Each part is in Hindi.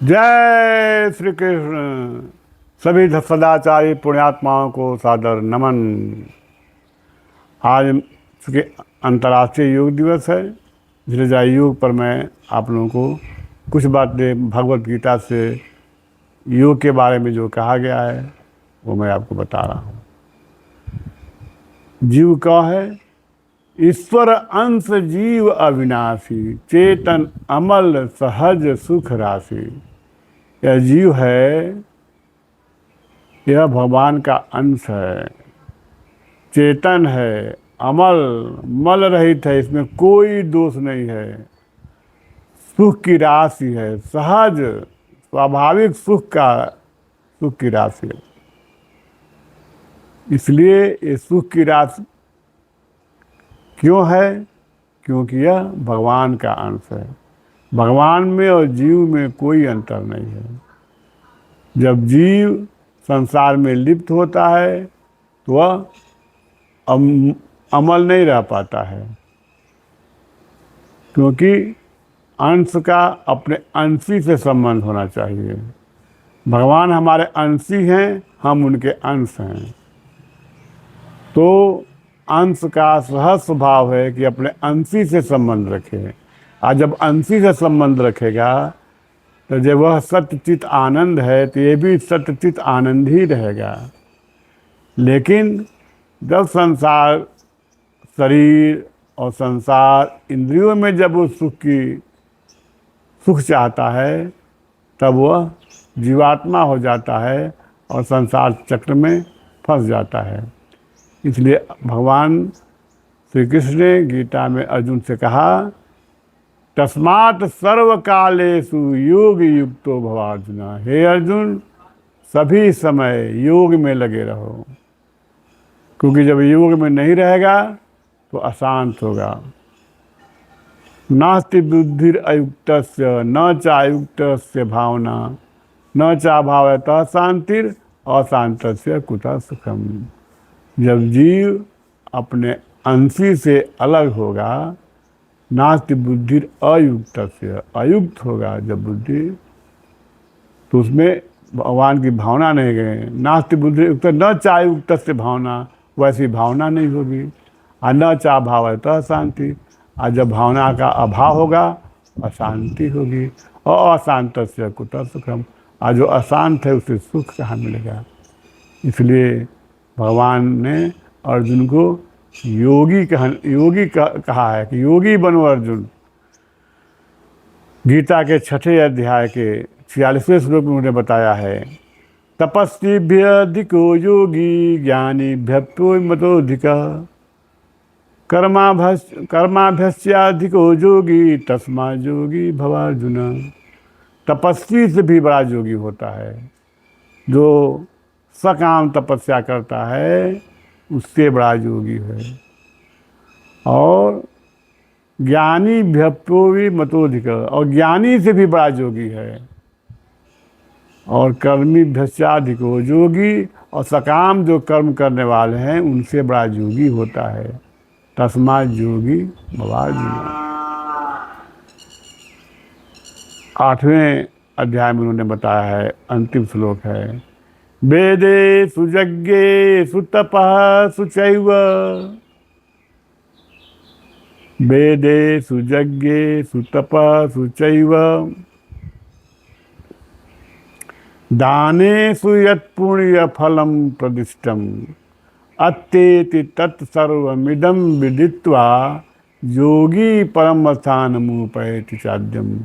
जय श्री कृष्ण। सभी सदाचारी पुण्यात्माओं को सादर नमन। आज चूँकि अंतर्राष्ट्रीय योग दिवस है, इसलिए जरा योग पर मैं आप लोगों को कुछ बातें भगवत गीता से योग के बारे में जो कहा गया है वो मैं आपको बता रहा हूँ। जीव का है ईश्वर अंश जीव अविनाशी, चेतन अमल सहज सुख राशि। यह जीव है, यह भगवान का अंश है, चेतन है, अमल मल रहित है, इसमें कोई दोष नहीं है, सुख की राशि है, सहज स्वाभाविक सुख की राशि है। इसलिए ये सुख की राशि क्यों है? क्योंकि यह भगवान का अंश है। भगवान में और जीव में कोई अंतर नहीं है। जब जीव संसार में लिप्त होता है तो वह अमल नहीं रह पाता है, क्योंकि अंश का अपने अंशी से संबंध होना चाहिए। भगवान हमारे अंशी हैं, हम उनके अंश हैं। तो अंश का सहज स्वभाव है कि अपने अंशी से संबंध रखे। आज जब अंशी से संबंध रखेगा तो जब वह सत्यचित आनंद है तो ये भी सत्यचित आनंद ही रहेगा। लेकिन जब संसार शरीर और संसार इंद्रियों में जब वो सुख चाहता है तब वह जीवात्मा हो जाता है और संसार चक्र में फंस जाता है। इसलिए भगवान श्री कृष्ण ने गीता में अर्जुन से कहा, तस्मात् सर्वकालेषु योग युक्तो भव अर्जुन। हे अर्जुन, सभी समय योग में लगे रहो, क्योंकि जब योग में नहीं रहेगा तो अशांत होगा। नास्ति बुद्धिर अयुक्तस्य न चायुक्तस्य भावना न चा भावतः शांतिर अशांतस्य कुतः सुखम। जब जीव अपने अंशी से अलग होगा, नास्ति बुद्धिर अयुक्तस्य, अयुक्त होगा जब बुद्धि, तो उसमें भगवान की भावना नहीं गए। नास्ति बुद्धि युक्त न चायुक्तस्य भावना, वैसी भावना नहीं होगी। और न चा भावतः शांति, और जब भावना का अभाव होगा अशांति होगी। और अशांत से कुतः सुखम, और जो अशांत है उसे सुख कहाँ मिलेगा। इसलिए भगवान ने अर्जुन को योगी कहा है कि योगी बनो अर्जुन। गीता के 6 अध्याय के 46वें श्लोक में उन्होंने बताया है, तपस्वीभ्य अधिको योगी ज्ञानीभ्यो मतोधिकः कर्माभ्यस्याधिको योगी तस्मा योगी भवार्जुन। तपस्वी से भी बड़ा योगी होता है। जो सकाम तपस्या करता है उससे बड़ा योगी है। और ज्ञानी भ्यप्यो भी मतोधिक, और ज्ञानी से भी बड़ा योगी है। और कर्मी भ्यस्याधिको योगी, और सकाम जो कर्म करने वाले हैं उनसे बड़ा योगी होता है। तस्मा योगी भवार्जुन। 8वें अध्याय में उन्होंने बताया है, अंतिम श्लोक है, वेदे सुयज्ञे सुतपः सुचैव, वेदे सुयज्ञे सुतपः सुचैव, दानेषु यत्पुण्यफलं प्रदिष्टम् अत्येति तत्सर्वमिदं विदित्वा योगी परमस्थानमुपैति चाद्यम।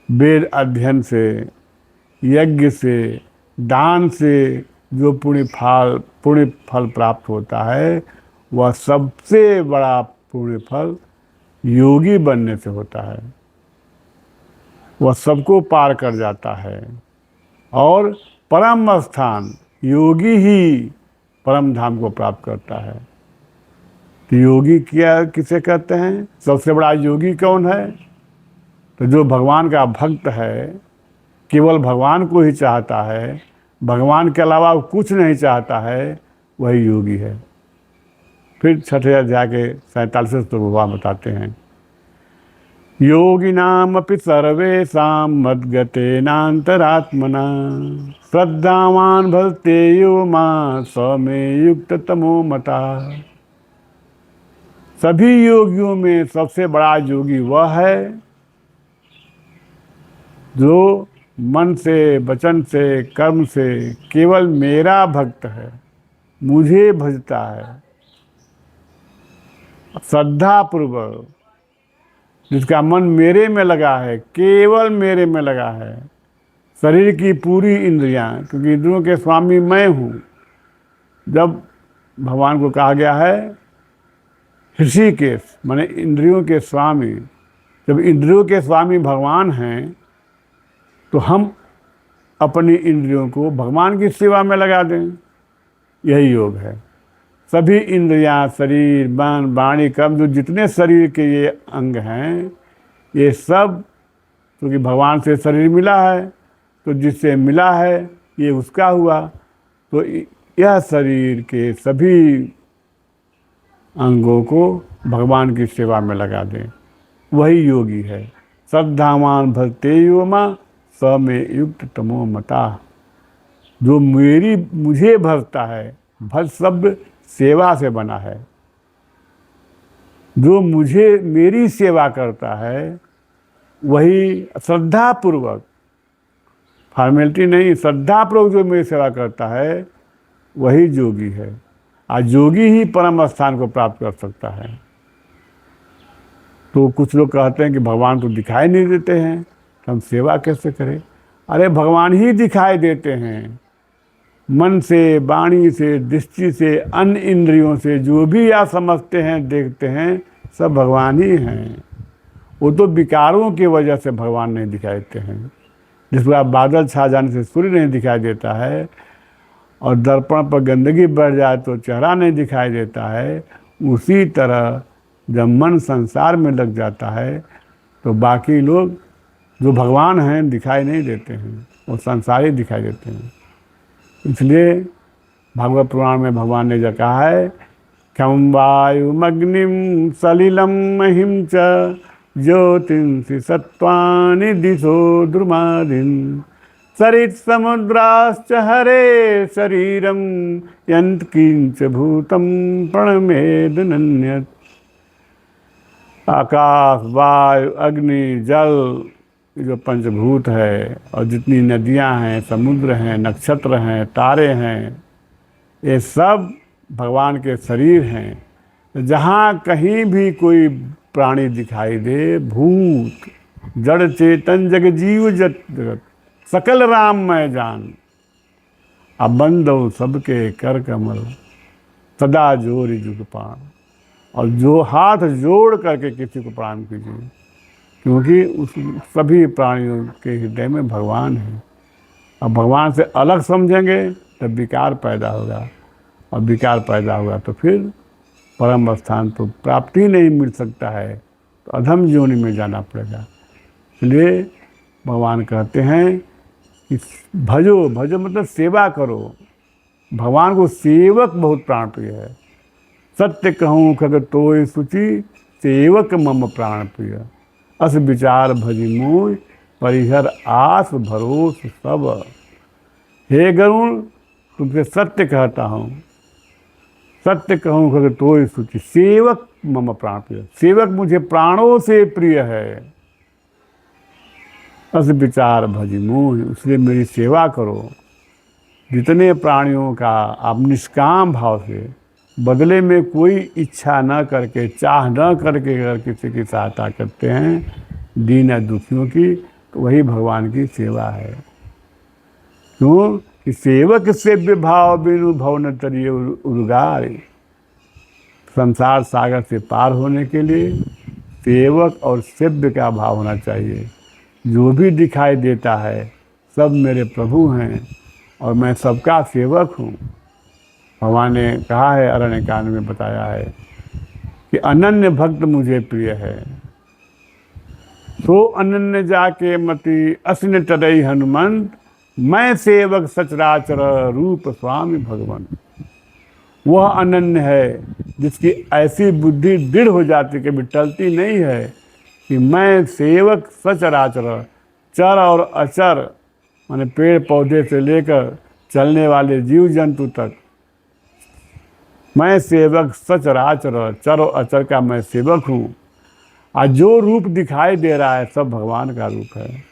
वेद अध्ययन से, यज्ञ से, दान से जो पुण्य फल प्राप्त होता है वह सबसे बड़ा पुण्य फल योगी बनने से होता है। वह सबको पार कर जाता है। और परम स्थान, योगी ही परम धाम को प्राप्त करता है। तो योगी किसे कहते हैं? सबसे बड़ा योगी कौन है? तो जो भगवान का भक्त है, केवल भगवान को ही चाहता है, भगवान के अलावा कुछ नहीं चाहता है, वही योगी है। फिर 6 अध्याय के 47 श्लोक भगवान बताते हैं, योगिनामपि सर्वेषां मद्गतेनान्तरात्मना श्रद्धावान् भजते यो मां स मे युक्ततमो मता। सभी योगियों में सबसे बड़ा योगी वह है जो मन से, वचन से, कर्म से केवल मेरा भक्त है, मुझे भजता है श्रद्धा पूर्वक, जिसका मन मेरे में लगा है, केवल मेरे में लगा है। शरीर की पूरी इंद्रियां, क्योंकि इंद्रियों के स्वामी मैं हूँ। जब भगवान को कहा गया है ऋषिकेश, माने इंद्रियों के स्वामी, जब इंद्रियों के स्वामी भगवान हैं तो हम अपनी इंद्रियों को भगवान की सेवा में लगा दें, यही योग है। सभी इंद्रियां, शरीर, मन, वाणी, कर्म, जो जितने शरीर के ये अंग हैं, ये सब क्योंकि भगवान से शरीर मिला है, तो जिससे मिला है ये उसका हुआ। तो यह शरीर के सभी अंगों को भगवान की सेवा में लगा दें, वही योगी है। श्रद्धावान भजते यो मां स मे युक्त तमो मता। जो मुझे भजता है, भज शब्द सेवा से बना है, जो मेरी सेवा करता है वही श्रद्धापूर्वक, फॉर्मेलिटी नहीं, श्रद्धापूर्वक जो मेरी सेवा करता है वही योगी है। आज योगी ही परम स्थान को प्राप्त कर सकता है। तो कुछ लोग कहते हैं कि भगवान तो दिखाई नहीं देते हैं, तो हम सेवा कैसे करें? अरे भगवान ही दिखाई देते हैं। मन से, वाणी से, दृष्टि से, अन्य इंद्रियों से जो भी आप समझते हैं, देखते हैं, सब भगवान ही हैं। वो तो विकारों की वजह से भगवान नहीं दिखाई देते हैं। जिस बार बादल छा जाने से सूर्य नहीं दिखाई देता है, और दर्पण पर गंदगी बढ़ जाए तो चेहरा नहीं दिखाई देता है, उसी तरह जब मन संसार में लग जाता है तो बाकी लोग जो भगवान हैं दिखाई नहीं देते हैं, वो संसार ही दिखाई देते हैं। इसलिए भागवत पुराण में भगवान ने जो कहा है, खम वायुमग्निम सलिलम महिम च ज्योतिंसि सत्वानि दिशो द्रुमादिन सरित समुद्राश्च हरे शरीरम यंत किंच भूतम प्रणमेदनन्यत्। आकाश, वायु, अग्नि, जल, जो पंचभूत है, और जितनी नदियां हैं, समुद्र हैं, नक्षत्र हैं, तारे हैं, ये सब भगवान के शरीर हैं। जहाँ कहीं भी कोई प्राणी दिखाई दे, भूत, जड़ चेतन, जग जीव जगत सकल राम मैं जान, अब बंदो सबके कर कमल सदा जोरी जुग पान। और जो हाथ जोड़ करके किसी को प्रणाम कीजिए, क्योंकि उस सभी प्राणियों के हृदय में भगवान है। अब भगवान से अलग समझेंगे तब विकार पैदा होगा, और विकार पैदा होगा तो फिर परम स्थान तो प्राप्ति नहीं मिल सकता है, तो अधम योनि में जाना पड़ेगा। इसलिए भगवान कहते हैं कि भजो, भजो मतलब सेवा करो। भगवान को सेवक बहुत प्राण प्रिय है। सत्य कहूँ खग तोय सुचि, सेवक मम प्राण प्रिय। अस विचार भजी मोय, परिहर आस भरोस सब। हे गरुण, तुमसे सत्य कहता हूँ, सत्य कहूँ खग तोय सुचि, सेवक मम प्राण प्रिय। सेवक मुझे प्राणों से प्रिय है। अस विचार भजी मोह, इसलिए मेरी सेवा करो। जितने प्राणियों का आप निष्काम भाव से, बदले में कोई इच्छा न करके, चाह न करके अगर किसी की सहायता करते हैं, दीन दुखियों की, तो वही भगवान की सेवा है। क्यों कि सेवक सेव्य भाव बिनु भव न तरिये उद्गार। संसार सागर से पार होने के लिए सेवक और सेव्य का भाव होना चाहिए। जो भी दिखाई देता है सब मेरे प्रभु हैं, और मैं सबका सेवक हूँ। भगवान ने कहा है, अरण्यकांड में बताया है कि अनन्य भक्त मुझे प्रिय है। सो अनन्य जाके मति असिन टरई हनुमंत, मैं सेवक सचराचर रूप स्वामी भगवान। वह अनन्य है जिसकी ऐसी बुद्धि दृढ़ हो जाती, कभी टलती नहीं है कि मैं सेवक सचराचर, चर और अचर माने पेड़ पौधे से लेकर चलने वाले जीव जंतु तक, मैं सेवक सचराचर, चर और अचर का मैं सेवक हूँ। आज जो रूप दिखाई दे रहा है सब भगवान का रूप है।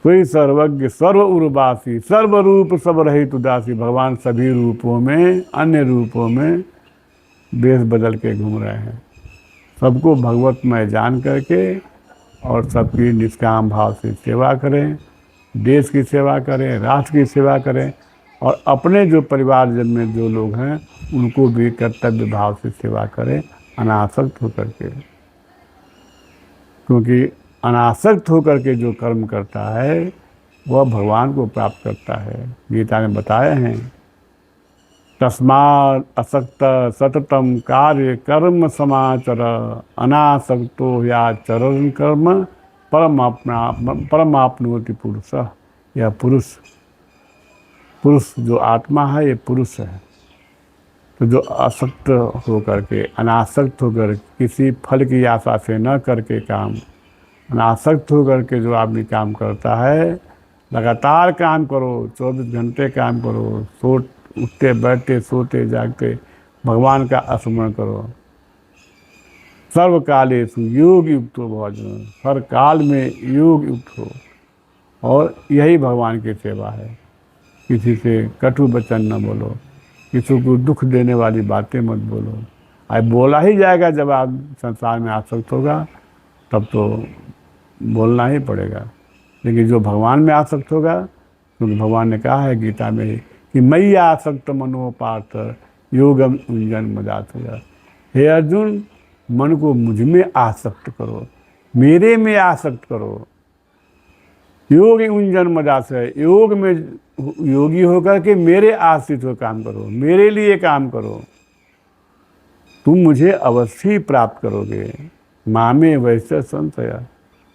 कोई सर्वज्ञ सर्व उर्वासी, सर्व रूप सब रहित उदासी। भगवान सभी रूपों में, अन्य रूपों में वेश बदल के घूम रहे हैं। सबको भगवतमय जान करके और सबकी निष्काम भाव से सेवा करें, देश की सेवा करें, राष्ट्र की सेवा करें, और अपने जो परिवारजन में जो लोग हैं उनको भी कर्तव्य भाव से सेवा करें, अनासक्त होकर के। क्योंकि अनासक्त होकर के जो कर्म करता है वह भगवान को प्राप्त करता है। गीता में बताए हैं, तस्मात् असक्त सततम कार्य कर्म समाचर, अनासक्तो ह्याचरन् कर्म परमाप्नोति पुरुष। यह पुरुष जो आत्मा है ये पुरुष है। तो जो असक्त होकर के, अनासक्त होकर, किसी फल की आशा से न करके काम, अनासक्त होकर के जो आदमी काम करता है, लगातार काम करो, 24 घंटे काम करो, उठते बैठते सोते जागते भगवान का स्मरण करो। सर्वकालेषु योग युक्तो भव, हर काल में योग युक्त हो, और यही भगवान की सेवा है। किसी से कटु वचन न बोलो, किसी को दुख देने वाली बातें मत बोलो। अब बोला ही जाएगा, जब आप संसार में आसक्त होगा तब तो बोलना ही पड़ेगा। लेकिन जो भगवान में आसक्त होगा, क्योंकि भगवान ने कहा है गीता में कि मयि आसक्त मनोपार्थ योगम युञ्जन मदात्मजा। हे अर्जुन, मन को मुझ में आसक्त करो, मेरे में आसक्त करो। योग युञ्जन मदात्मजा, योग में योगी होकर के मेरे आश्रित हो काम करो, मेरे लिए काम करो, तुम मुझे अवश्य ही प्राप्त करोगे। मामे वैसे संशय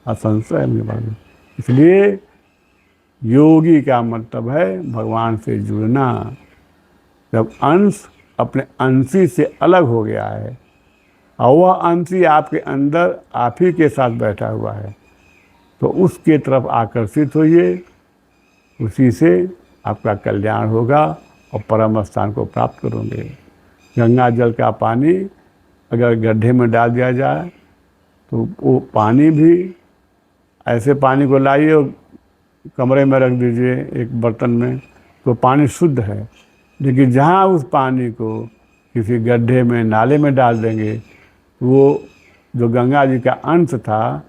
असंशय में भाग। इसलिए योगी का मतलब है भगवान से जुड़ना। जब अंश अपने अंशी से अलग हो गया है और वह अंशी आपके अंदर आप ही के साथ बैठा हुआ है, तो उसके तरफ आकर्षित होइए, उसी से आपका कल्याण होगा और परम स्थान को प्राप्त करोगे। गंगा जल का पानी अगर गड्ढे में डाल दिया जाए तो वो पानी भी, ऐसे पानी को लाइए और कमरे में रख दीजिए एक बर्तन में, तो पानी शुद्ध है। लेकिन जहाँ उस पानी को किसी गड्ढे में, नाले में डाल देंगे, वो जो गंगा जी का अंश था,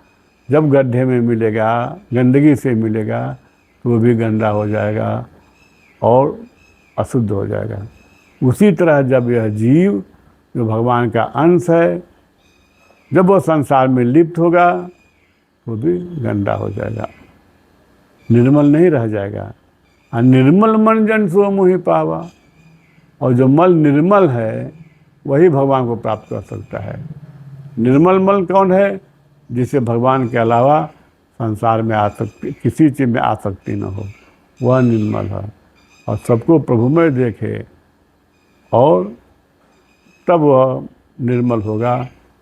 जब गड्ढे में मिलेगा, गंदगी से मिलेगा, तो वो भी गंदा हो जाएगा और अशुद्ध हो जाएगा। उसी तरह जब यह जीव जो भगवान का अंश है, जब वो संसार में लिप्त होगा वो भी गंदा हो जाएगा, निर्मल नहीं रह जाएगा। निर्मल मन जन सो मोहि पावा। और जो मल निर्मल है वही भगवान को प्राप्त कर सकता है। निर्मल मल कौन है? जिसे भगवान के अलावा संसार में आसक्ति, किसी चीज़ में आसक्ति न हो, वह निर्मल है। और सबको प्रभु में देखे और तब वह निर्मल होगा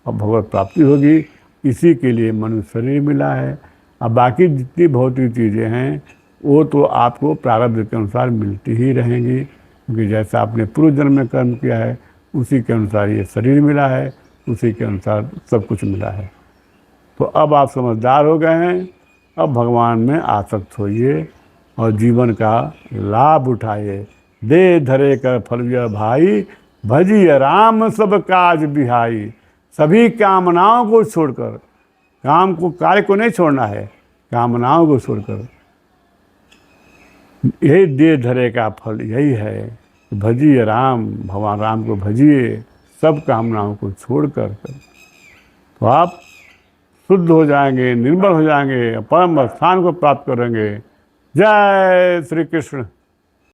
और भगवत प्राप्ति होगी। इसी के लिए मनुष्य शरीर मिला है। अब बाकी जितनी भौतिक चीज़ें हैं वो तो आपको प्रारब्ध के अनुसार मिलती ही रहेंगी, क्योंकि जैसा आपने पूर्व जन्म में कर्म किया है उसी के अनुसार ये शरीर मिला है, उसी के अनुसार सब कुछ मिला है। तो अब आप समझदार हो गए हैं, अब भगवान में आसक्त होइए और जीवन का लाभ उठाइए। दे धरे कर फल भाई, भजिए राम सब काज बिहाई। सभी कामनाओं को छोड़कर, कार्य को नहीं छोड़ना है, कामनाओं को छोड़कर, यही दे धरे का फल यही है, भजिए राम, भगवान राम को भजिए सब कामनाओं को छोड़कर। तो आप शुद्ध हो जाएंगे, निर्मल हो जाएंगे, परम स्थान को प्राप्त करेंगे। जय श्री कृष्ण।